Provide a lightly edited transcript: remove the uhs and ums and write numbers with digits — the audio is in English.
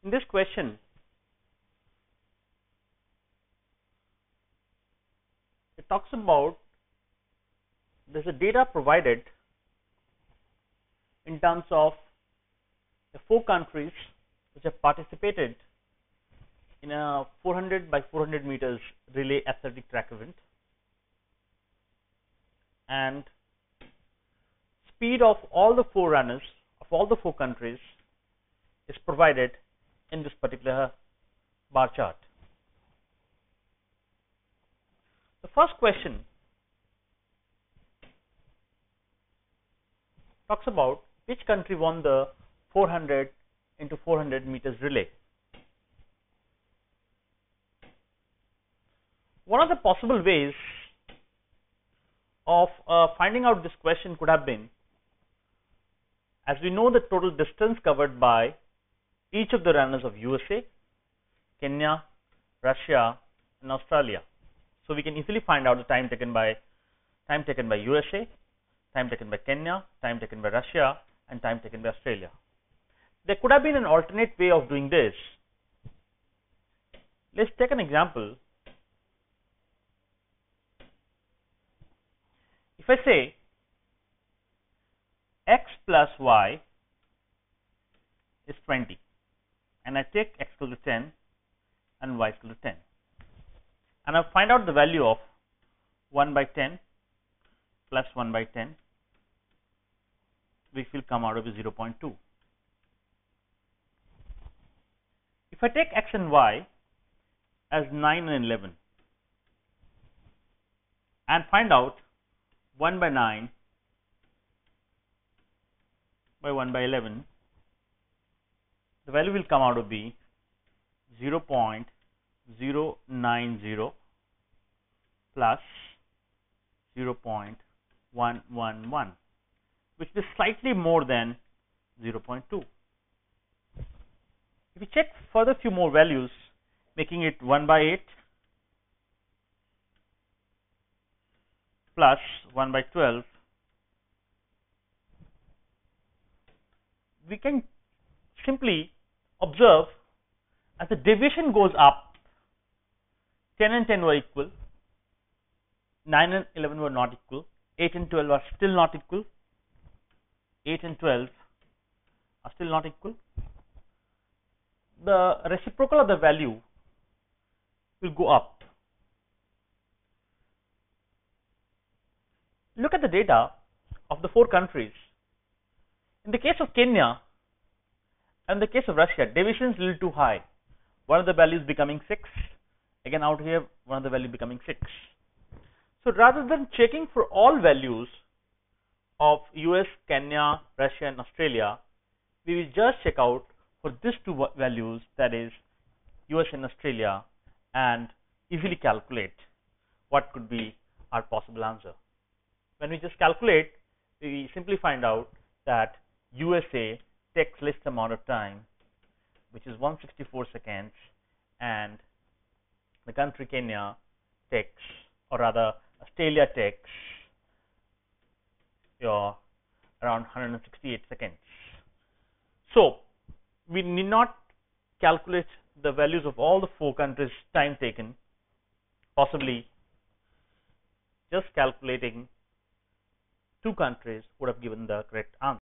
In this question, it talks about there's a data provided in terms of the 4 countries which have participated in a 400 by 400 meters relay athletic track event, and speed of all the 4 runners of all the 4 countries is provided in this particular bar chart. The first question talks about which country won the 400 into 400 meters relay. One of the possible ways of finding out this question could have been, as we know the total distance covered by each of the runners of USA, Kenya, Russia, and Australia. So we can easily find out the time taken by USA, time taken by Kenya, time taken by Russia, and time taken by Australia. There could have been an alternate way of doing this. Let's take an example. If I say x plus y is 20, and I take x equal to 10 and y equal to 10, and I find out the value of 1 by 10 plus 1 by 10, which will come out to be 0.2. If I take x and y as 9 and 11 and find out 1 by 9 by 1 by 11, the value will come out to be 0.090 plus 0.111, which is slightly more than 0.2. If we check further few more values, making it 1 by 8 plus 1 by 12, we can simply observe as the deviation goes up, 10 and 10 were equal, 9 and 11 were not equal, 8 and 12 are still not equal, 8 and 12 are still not equal. The reciprocal of the value will go up. Look at the data of the 4 countries. In the case of Kenya and the case of Russia, deviation is a little too high. One of the values becoming 6. Again, out here, one of the value becoming 6. So rather than checking for all values of US, Kenya, Russia, and Australia, we will just check out for these 2 values, that is US and Australia, and easily calculate what could be our possible answer. When we just calculate, we simply find out that USA takes least amount of time, which is 164 seconds, and the country Kenya takes, or rather Australia takes, around 168 seconds. So we need not calculate the values of all the 4 countries' time taken, possibly just calculating 2 countries would have given the correct answer.